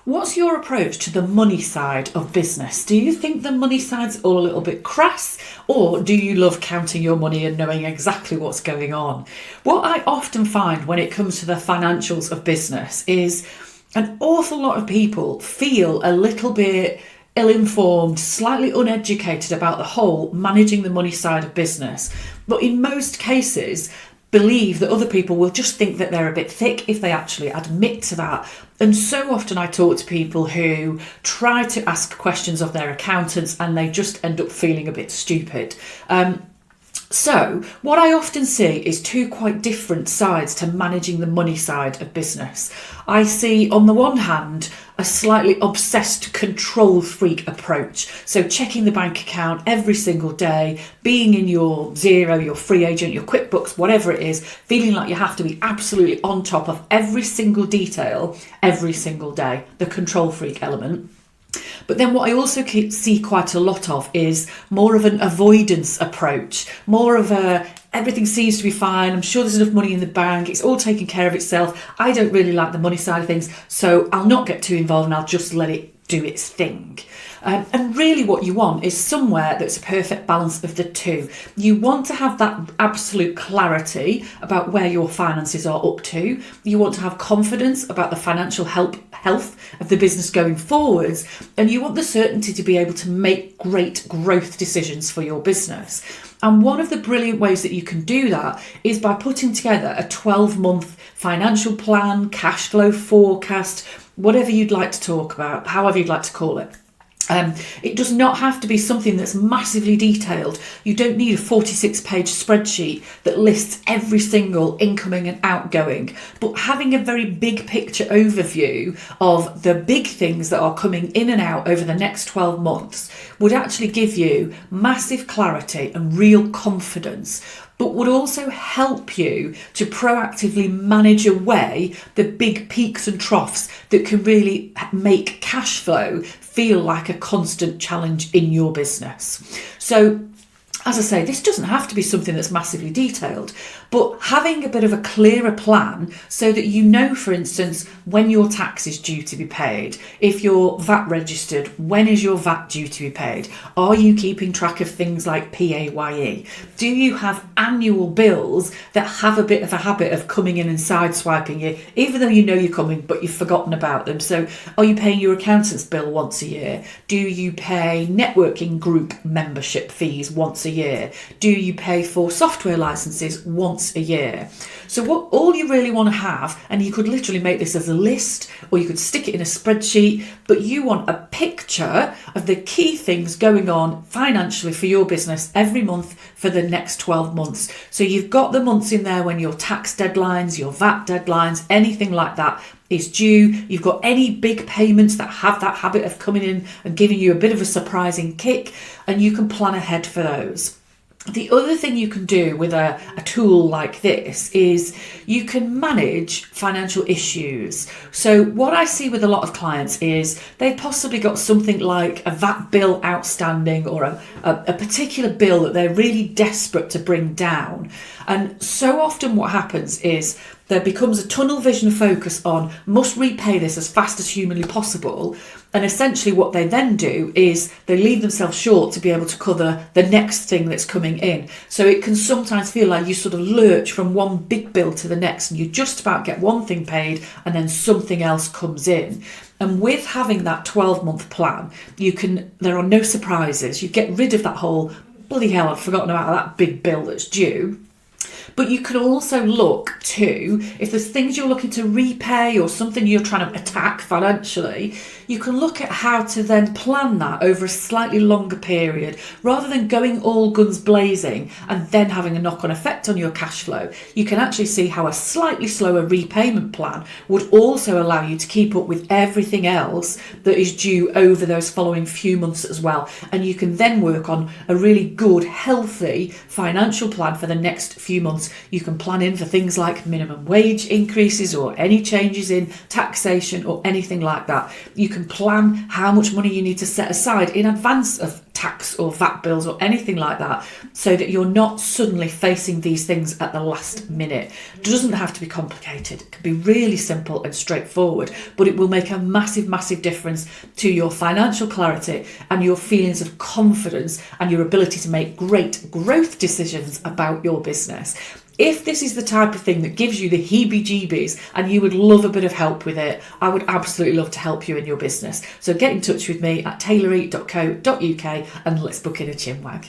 What's your approach to the money side of business? Do you think the money side's all a little bit crass, or do you love counting your money and knowing exactly what's going on? What I often find when it comes to the financials of business is an awful lot of people feel a little bit ill-informed, slightly uneducated about the whole managing the money side of business. But in most cases, believe that other people will just think that they're a bit thick if they actually admit to that. And so often I talk to people who try to ask questions of their accountants and they just end up feeling a bit stupid. So what I often see is two quite different sides to managing the money side of business. I see on the one hand a slightly obsessed control freak approach. So checking the bank account every single day, being in your Xero, your free agent, your QuickBooks, whatever it is, feeling like you have to be absolutely on top of every single detail every single day, the control freak element. But then what I also see quite a lot of is more of an avoidance approach, more of a everything seems to be fine, I'm sure there's enough money in the bank, it's all taken care of itself, I don't really like the money side of things, so I'll not get too involved and I'll just let it do its thing. And really what you want is somewhere that's a perfect balance of the two. You want to have that absolute clarity about where your finances are up to. You want to have confidence about the financial health of the business going forwards. And you want the certainty to be able to make great growth decisions for your business. And one of the brilliant ways that you can do that is by putting together a 12-month financial plan, cash flow forecast, whatever you'd like to talk about, however you'd like to call it. It does not have to be something that's massively detailed. You don't need a 46-page spreadsheet that lists every single incoming and outgoing, but having a very big picture overview of the big things that are coming in and out over the next 12 months would actually give you massive clarity and real confidence, but would also help you to proactively manage away the big peaks and troughs that can really make cash flow feel like a constant challenge in your business. So, as I say, this doesn't have to be something that's massively detailed, but having a bit of a clearer plan so that you know, for instance, when your tax is due to be paid, if you're VAT registered, when is your VAT due to be paid? Are you keeping track of things like PAYE? Do you have annual bills that have a bit of a habit of coming in and sideswiping you, even though you know you're coming, but you've forgotten about them? So are you paying your accountant's bill once a year? Do you pay networking group membership fees once a year? Do you pay for software licenses once a year? So what all you really want to have, and you could literally make this as a list or you could stick it in a spreadsheet, but you want a picture of the key things going on financially for your business every month for the next 12 months. So you've got the months in there when your tax deadlines, your VAT deadlines, anything like that is due. You've got any big payments that have that habit of coming in and giving you a bit of a surprising kick, and you can plan ahead for those. The other thing you can do with a tool like this is you can manage financial issues. So what I see with a lot of clients is they've possibly got something like a VAT bill outstanding or a particular bill that they're really desperate to bring down. And so often what happens is there becomes a tunnel vision focus on must repay this as fast as humanly possible. And essentially what they then do is they leave themselves short to be able to cover the next thing that's coming in. So it can sometimes feel like you sort of lurch from one big bill to the next and you just about get one thing paid and then something else comes in. And with having that 12-month plan, there are no surprises. You get rid of that whole, bloody hell, I've forgotten about that big bill that's due. But you can also look to, if there's things you're looking to repay or something you're trying to attack financially, you can look at how to then plan that over a slightly longer period rather than going all guns blazing and then having a knock-on effect on your cash flow. You can actually see how a slightly slower repayment plan would also allow you to keep up with everything else that is due over those following few months as well. And you can then work on a really good, healthy financial plan for the next few months. You can plan in for things like minimum wage increases or any changes in taxation or anything like that. You can plan how much money you need to set aside in advance of tax or VAT bills or anything like that, so that you're not suddenly facing these things at the last minute. It doesn't have to be complicated. It can be really simple and straightforward, but it will make a massive, massive difference to your financial clarity and your feelings of confidence and your ability to make great growth decisions about your business. If this is the type of thing that gives you the heebie-jeebies and you would love a bit of help with it, I would absolutely love to help you in your business. So get in touch with me at tailory.co.uk and let's book in a chinwag.